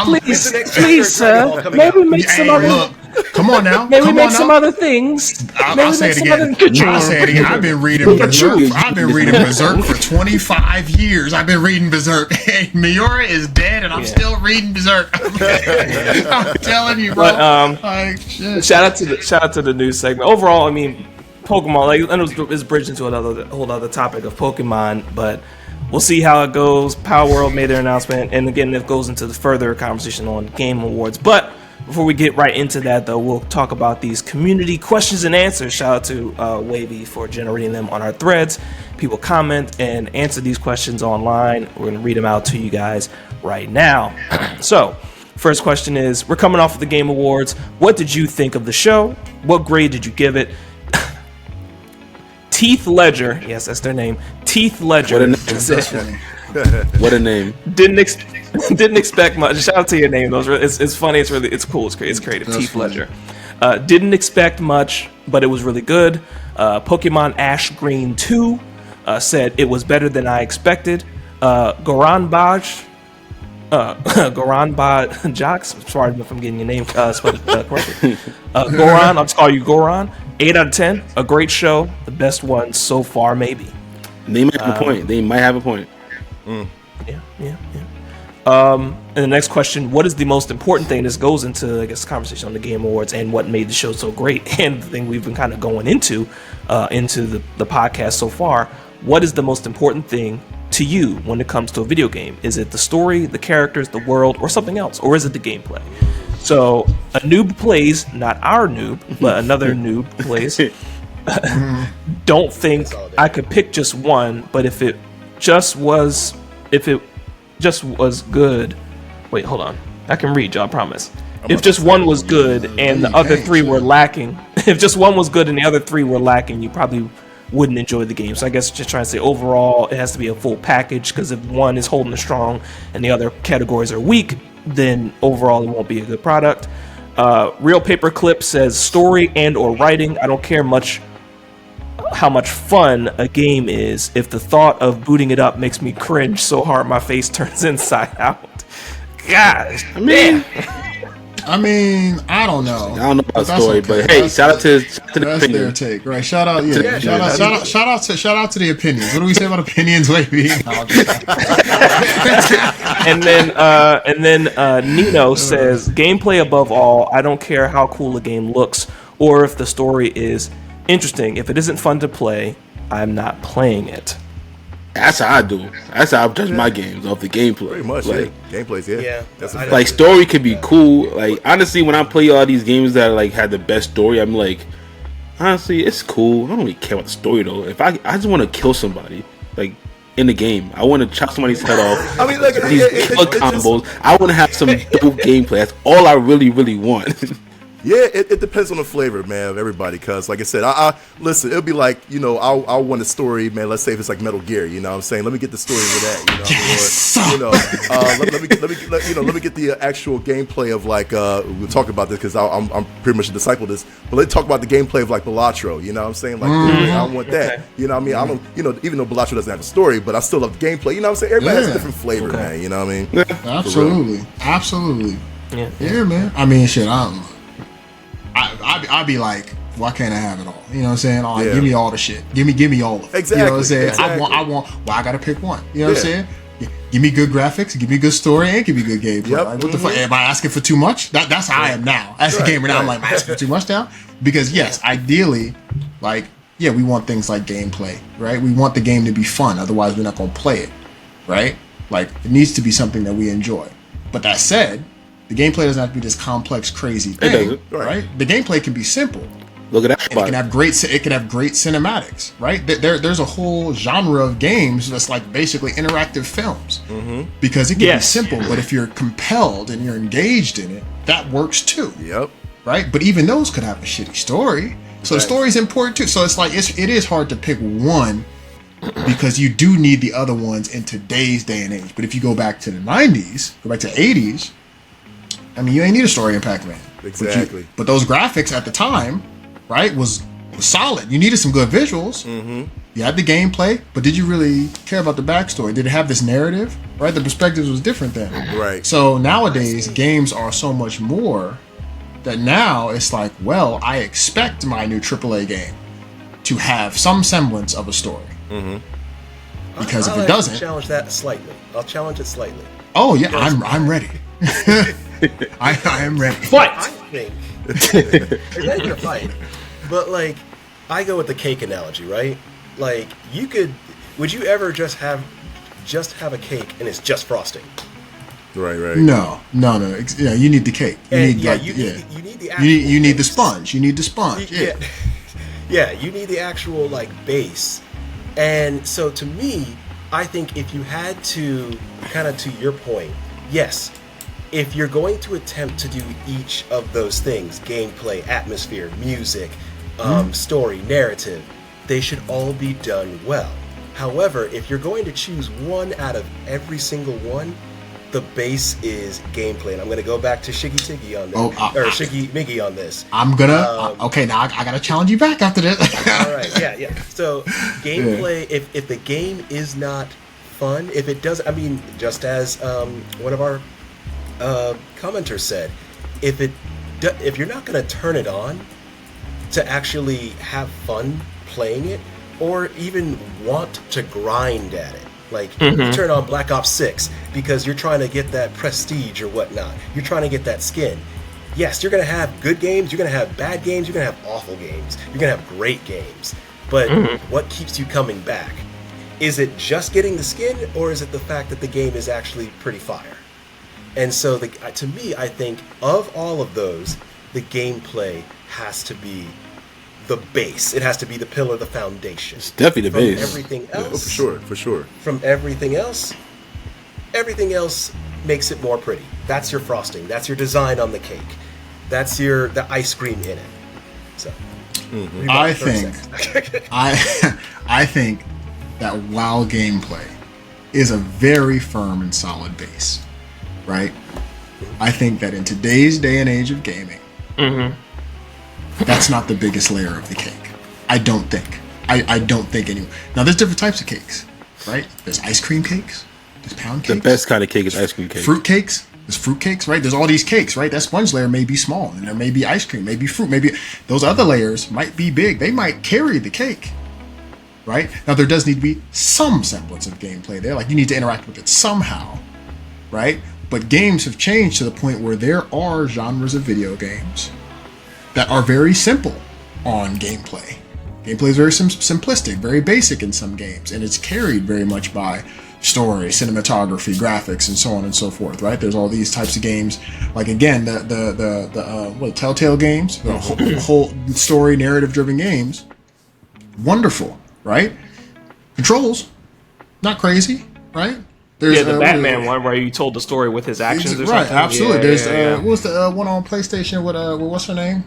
Please, sir. Maybe make some other. Look, come on now. Maybe make some other things. I'll say it again. I'll say it again. I've been reading Berserk for 25 years. I've been reading Berserk. Hey, Miura is dead, and I'm still reading Berserk. I'm telling you, bro. But, shout out to the news segment. Overall, I mean, Pokemon. Like, I know it's bridged into a whole other topic of Pokemon, but we'll see how it goes. Power World made their announcement, and again, it goes into the further conversation on Game Awards. But before we get right into that, though, we'll talk about these community questions and answers. Shout out to Wavy for generating them on our threads. People comment and answer these questions online. We're going to read them out to you guys right now. So, first question is, we're coming off of the Game Awards. What did you think of the show? What grade did you give it? Teeth Ledger, yes, that's their name. Teeth Ledger. What a name. Didn't expect much. Shout out to your name. It's funny. It's cool. It's creative. That's Teeth funny. Ledger. Didn't expect much, but it was really good. Pokemon Ash Green 2 said it was better than I expected. Goran Baj, sorry if I'm getting your name spelled correctly. Goran, I'll just call you Goran. 8 out of 10. A great show. The best one so far, maybe. They might have a point. They might have a point. Yeah. And the next question, what is the most important thing? This goes into, I guess, conversation on the Game Awards and what made the show so great, and the thing we've been kind of going into the podcast so far. What is the most important thing to you when it comes to a video game? Is it the story, the characters, the world, or something else? Or is it the gameplay? So a noob plays, not our noob, but another noob plays. Don't think I could pick just one, but if it just was good. Wait, hold on. I can read y'all, I promise. If just one was good and the other three were lacking, if just one was good and the other three were lacking, you probably wouldn't enjoy the game. So I guess just trying to say overall, it has to be a full package, because if one is holding it strong and the other categories are weak, then overall it won't be a good product. Real Paper Clip says story and or writing. I don't care much how much fun a game is if the thought of booting it up makes me cringe so hard my face turns inside out. Gosh, man. I mean, I don't know. I don't know about story, okay. but hey, shout out to the that's opinion. their take, right? Shout out to the opinions. What do we say about opinions, Wavy? and then Nino says gameplay above all. I don't care how cool a game looks or if the story is interesting. If it isn't fun to play, I'm not playing it. That's how I do. That's how I judge my games, off the gameplay. Pretty much, like, Gameplay's, Yeah. That's like story could be cool. Like honestly, when I play all these games that like had the best story, I'm like, honestly, it's cool. I don't really care about the story though. If I just want to kill somebody, like in the game, I want to chop somebody's head off. I mean, like these combos. I want to have some dope gameplay. That's all I really want. Yeah, it depends on the flavor, man, of everybody. Cause like I said, I listen. It'll be like, you know, I'll want a story, man. Let's say if it's like Metal Gear, you know what I'm saying? Let me get the story with that, you know. Yes. Or, you know, let me get the actual gameplay of like we'll talk about this because I'm pretty much a disciple of this. But let's talk about the gameplay of like Balatro, you know what I'm saying? Like I want that, you know what I mean? I don't, you know, even though Balatro doesn't have a story, but I still love the gameplay. You know what I'm saying? Everybody has a different flavor, man. You know what I mean? Absolutely. Yeah, man. I mean, shit. I'd be like, why can't I have it all? You know what I'm saying? Oh, give me all the shit. Give me all of it. Exactly. You know what I'm saying? Exactly. I want. Well, I gotta pick one. You know what I'm saying? Give me good graphics, give me good story, and give me good gameplay. Yep. Like, what the fuck? Am I asking for too much? That's how I am now. As a gamer now, I'm like, am I asking for too much now? Because yes, ideally, like, yeah, we want things like gameplay, right? We want the game to be fun. Otherwise, we're not gonna play it, right? Like, it needs to be something that we enjoy. But that said, the gameplay doesn't have to be this complex, crazy thing, right? The gameplay can be simple. Look at that spot. It can have great cinematics, right? There's a whole genre of games that's like basically interactive films, because it can be simple, but if you're compelled and you're engaged in it, that works too. Yep. Right? But even those could have a shitty story, so the story is important too. So it's like it is hard to pick one, because you do need the other ones in today's day and age. But if you go back to the 90s, go back to the 80s, I mean, you ain't need a story in Pac-Man. Exactly. But those graphics at the time, right, was was solid. You needed some good visuals. You had the gameplay, but did you really care about the backstory? Did it have this narrative? Right, the perspectives was different then. Right. So nowadays, games are so much more that now it's like, well, I expect my new AAA game to have some semblance of a story. Because if it doesn't, challenge that slightly. I'll challenge it slightly. oh yeah, I'm ready. I am ready. I Fight. think it's not even a fight, but like I go with the cake analogy, right? Like would you ever just have a cake and it's just frosting? Right. No. Yeah, you need the cake. You And need yeah, like, you need the actual you need the base. sponge. You need the sponge. Yeah. Yeah, you need the actual like base. And so to me, I think if you had to kind of to your point, yes, if you're going to attempt to do each of those things, gameplay, atmosphere, music, story, narrative, they should all be done well. However, if you're going to choose one out of every single one, the base is gameplay. And I'm going to go back to Shiggy Tiggy on this, or Shiggy Miggy on this. I'm gonna. Okay, now I gotta challenge you back after this. All right, yeah. So gameplay, if the game is not fun, if it does, I mean, just as one of our commenters said, if you're not going to turn it on to actually have fun playing it, or even want to grind at it. Like, you turn on Black Ops 6 because you're trying to get that prestige or whatnot. You're trying to get that skin. Yes, you're going to have good games, you're going to have bad games, you're going to have awful games, you're going to have great games. But what keeps you coming back? Is it just getting the skin, or is it the fact that the game is actually pretty fire? And so, to me, I think of all of those, the gameplay has to be the base. It has to be the pillar, the foundation. It's definitely the From base. everything else, For sure. From everything else makes it more pretty. That's your frosting. That's your design on the cake. That's the ice cream in it. So, I think that WoW gameplay is a very firm and solid base, right? I think that in today's day and age of gaming, that's not the biggest layer of the cake. I don't think. I don't think anyway. Now, there's different types of cakes, right? There's ice cream cakes. There's pound cakes. The best kind of cake is ice cream cake. Fruit cakes. There's fruit cakes, right? There's all these cakes, right? That sponge layer may be small, and there may be ice cream, maybe fruit, maybe those other layers might be big. They might carry the cake, right? Now, there does need to be some semblance of gameplay there. Like, you need to interact with it somehow, right? But games have changed to the point where there are genres of video games that are very simple on gameplay. Gameplay is very simplistic, very basic in some games, and it's carried very much by story, cinematography, graphics, and so on and so forth. Right? There's all these types of games, like again the Telltale games, the whole story, narrative-driven games. Wonderful, right? Controls, not crazy, right? There's, the Batman one where you told the story with his actions or right, something. absolutely. Yeah, There's what was the one on PlayStation with what's her name?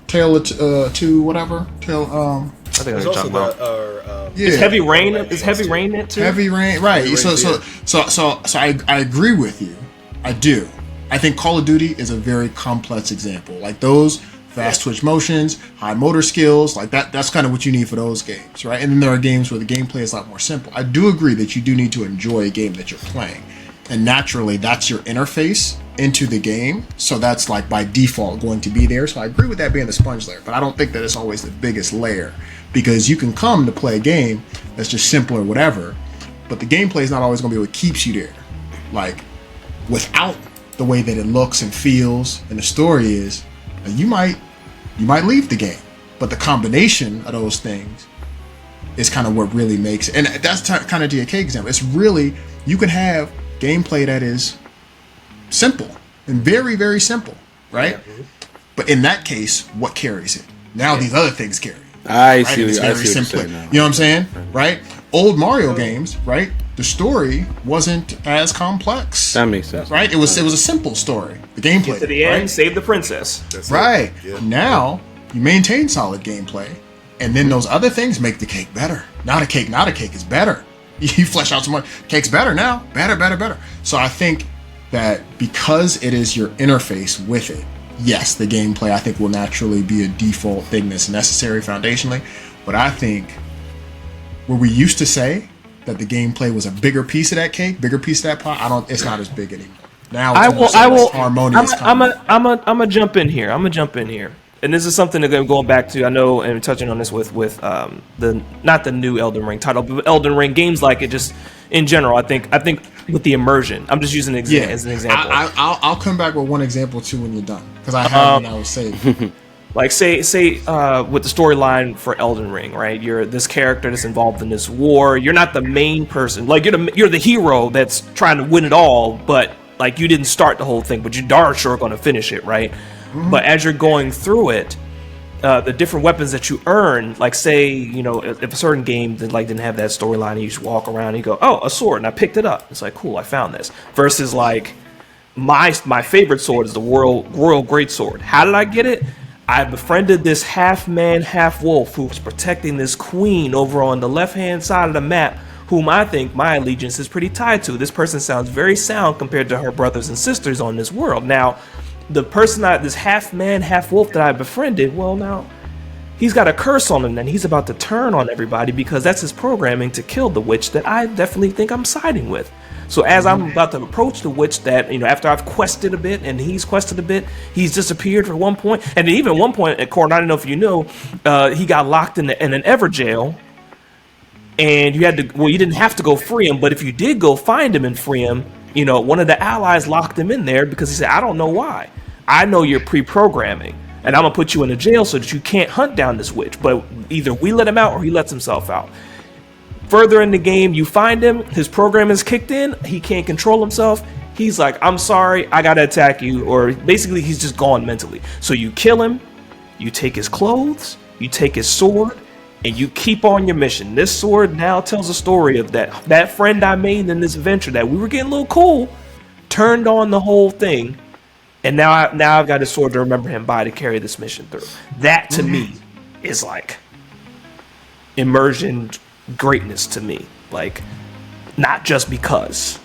Tale of two whatever. Tale I think there's I was also talking about. yeah. Is Heavy Rain? Is Heavy Rain it too? Heavy Rain, right? Heavy Rain, So I agree with you. I do. I think Call of Duty is a very complex example. Like those fast twitch motions, high motor skills, like that's kind of what you need for those games, right? And then there are games where the gameplay is a lot more simple. I do agree that you do need to enjoy a game that you're playing. And naturally, that's your interface into the game. So that's like by default going to be there. So I agree with that being the sponge layer, but I don't think that it's always the biggest layer because you can come to play a game that's just simple or whatever, but the gameplay is not always going to be what keeps you there. Like without the way that it looks and feels and the story is, you might leave the game, but the combination of those things is kind of what really makes it. And that's kind of the cake example. It's really, you can have gameplay that is simple and very, very simple, right? Yeah. But in that case, what carries it? Now these other things carry it. I see what you're saying now. You know what I'm saying? Right? Old Mario games, right? The story wasn't as complex. That makes sense. Right? It was a simple story. The gameplay. Get to the end, save the princess. That's right. Yeah. Now, you maintain solid gameplay, and then those other things make the cake better. Not a cake is better. You flesh out some more. Cake's better now. Better. So I think that because it is your interface with it, yes, the gameplay I think will naturally be a default thing that's necessary foundationally. But I think where we used to say that the gameplay was a bigger piece of that cake, bigger piece of that pie, it's not as big anymore. Now it's I will. harmonious. I'm a jump in here. And this is something that I'm going back to. I know, and touching on this with the not the new Elden Ring title, but Elden Ring games like it. Just in general, I think with the immersion. I'm just using as an example. I'll come back with one example too when you're done, because I have one I would say. Like say with the storyline for Elden Ring, right? You're this character that's involved in this war. You're not the main person. Like you're the hero that's trying to win it all, but like you didn't start the whole thing, but you darn sure going to finish it, right? Mm-hmm. But as you're going through it, the different weapons that you earn, like say, if a certain game didn't have that storyline, you just walk around and you go, oh, a sword, and I picked it up. It's like, cool, I found this. Versus like my favorite sword is the Royal Greatsword. How did I get it? I befriended this half man, half wolf who was protecting this queen over on the left-hand side of the map, whom I think my allegiance is pretty tied to. This person sounds very sound compared to her brothers and sisters on this world. Now, the person this half man, half wolf that I befriended, well, now he's got a curse on him and he's about to turn on everybody because that's his programming to kill the witch that I definitely think I'm siding with. So as I'm about to approach the witch that, after I've quested a bit and he's quested a bit, he's disappeared for one point. And then even at one point, at Court, I don't know if you know, he got locked in an ever jail. And you didn't have to go free him, but if you did go find him and free him, one of the allies locked him in there because he said, I don't know why. I know you're pre-programming, and I'm going to put you in a jail so that you can't hunt down this witch. But either we let him out or he lets himself out. Further in the game, you find him, his program is kicked in, he can't control himself. He's like, I'm sorry, I got to attack you. Or basically, he's just gone mentally. So you kill him, you take his clothes, you take his sword, and you keep on your mission. This sword now tells a story of that friend I made in this adventure that we were getting a little cool, turned on the whole thing, and now I've got a sword to remember him by to carry this mission through. That to me is like immersion greatness to me. Like not just because.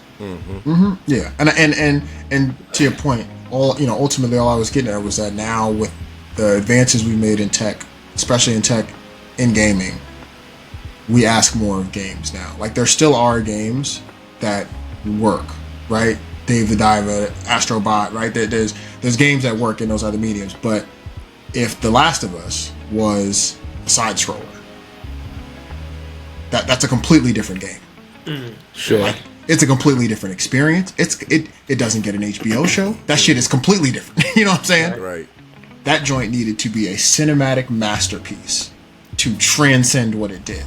Yeah, and to your point, ultimately all I was getting at was that now with the advances we made in tech, especially in gaming, we ask more of games now. Like there still are games that work, right? Dave the Diver, Astrobot, right? There's games that work in those other mediums. But if The Last of Us was a side scroller, that's a completely different game. Sure. Like, it's a completely different experience. It doesn't get an HBO show. That shit is completely different. You know what I'm saying? Right. That joint needed to be a cinematic masterpiece to transcend what it did,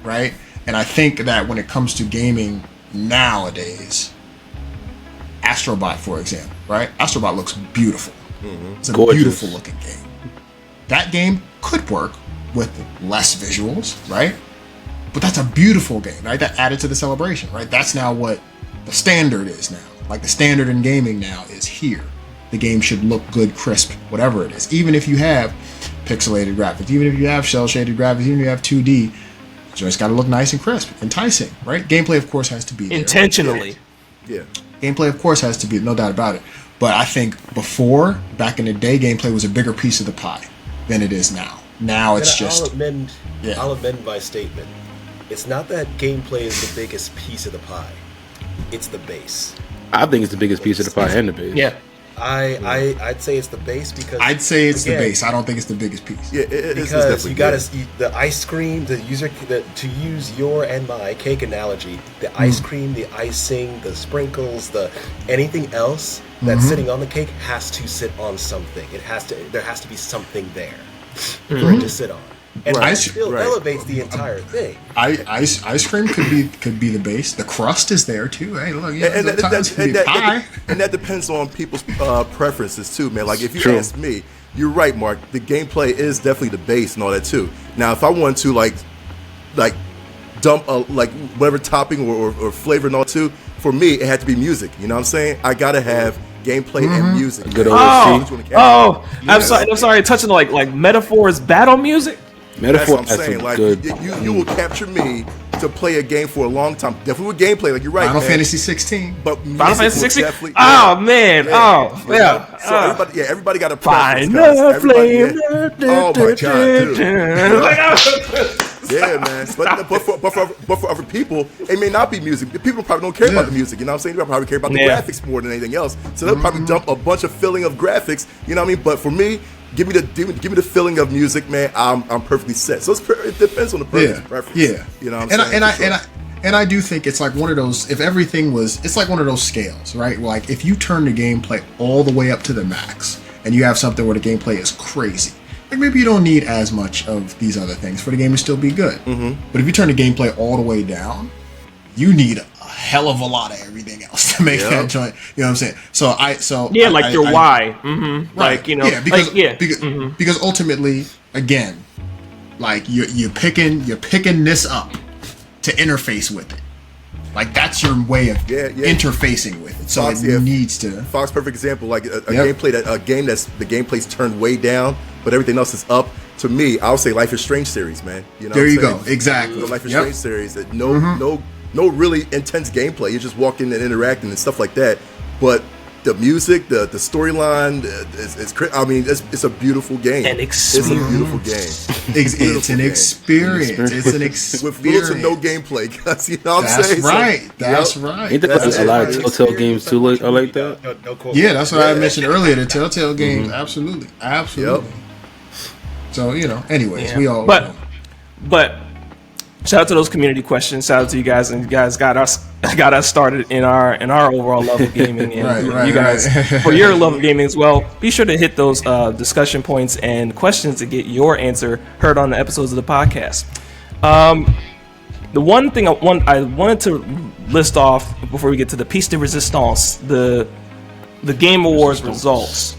right? And I think that when it comes to gaming nowadays, Astrobot, for example, right? Astrobot looks beautiful. It's a beautiful looking game. That game could work with less visuals, right? But that's a beautiful game, right? That added to the celebration, right? That's now what the standard is now. Like the standard in gaming now is here. The game should look good, crisp, whatever it is. Even if you have pixelated graphics, even if you have cel-shaded graphics, even if you have 2D, so it's got to look nice and crisp, enticing, right? Gameplay, of course, has to be there. Intentionally. Yeah. Gameplay, of course, has to be, no doubt about it. But I think back in the day, gameplay was a bigger piece of the pie than it is now. Now it's just... I'll amend my statement. It's not that gameplay is the biggest piece of the pie. It's the base. I think it's the biggest piece of the pie and the base. Yeah. I'd say it's the base because I'd say it's the base. I don't think it's the biggest piece. Yeah, because you got the ice cream, to use your and my cake analogy, the ice cream, the icing, the sprinkles, the anything else that's sitting on the cake has to sit on something. There has to be something there for it to sit on. And Right. that still elevates the entire thing. Ice cream could be the base. The crust is there too. Hey, look, and that depends on people's preferences too, man. Like if you ask me, you're right, Mark. The gameplay is definitely the base and all that too. Now, if I want to like dump whatever topping or flavor and all too, for me it had to be music. You know what I'm saying? I gotta have gameplay and music. Good old I'm sorry. Touching like metaphors, battle music. Metaphor. That's what I'm saying. Like good. you will capture me to play a game for a long time. Definitely with gameplay, like you're right. Final man. Fantasy 16. But Final Fantasy 16. definitely- Oh man. Yeah. Oh yeah. So everybody got a preference. Final guys. Everybody- flame. yeah. Oh my god, dude. Yeah, man. But for other people, it may not be music. People probably don't care about the music. You know what I'm saying? They probably care about the graphics more than anything else. So they'll probably dump a bunch of filling of graphics. You know what I mean? But for me, give me the feeling of music, man. I'm perfectly set. So it depends on the person's preference. Yeah. You know what I'm saying? And I do think it's like one of those, if everything was, it's like one of those scales, right? Like if you turn the gameplay all the way up to the max and you have something where the gameplay is crazy, like maybe you don't need as much of these other things for the game to still be good. But if you turn the gameplay all the way down, you need a hell of a lot of everything else to make that joint. You know what I'm saying? So your why. Mm-hmm. Right. Like, you know, because ultimately, again, like you're picking this up to interface with it. Like that's your way of interfacing with it. So Fox, it needs to. Fox, perfect example. Like a game that's the gameplay's turned way down, but everything else is up. To me, I would say Life is Strange series, man. You know, there you go. Exactly. The Life is Strange series that no really intense gameplay. You're just walking and interacting and stuff like that. But the music, the storyline, it's a beautiful game. It's a beautiful game. It's an experience. It's an experience with little to no gameplay. You know what I'm saying? That's right. Ain't that a lot of Telltale games too? Like that. No, that's what I mentioned earlier. The Telltale games, absolutely. Yep. So anyways, we all. But shout out to those community questions. Shout out to you guys, and you guys got us started in our overall love of gaming, and you guys for your love of gaming as well. Be sure to hit those discussion points and questions to get your answer heard on the episodes of the podcast. The one thing I wanted to list off before we get to the piece de resistance, the Game Awards results.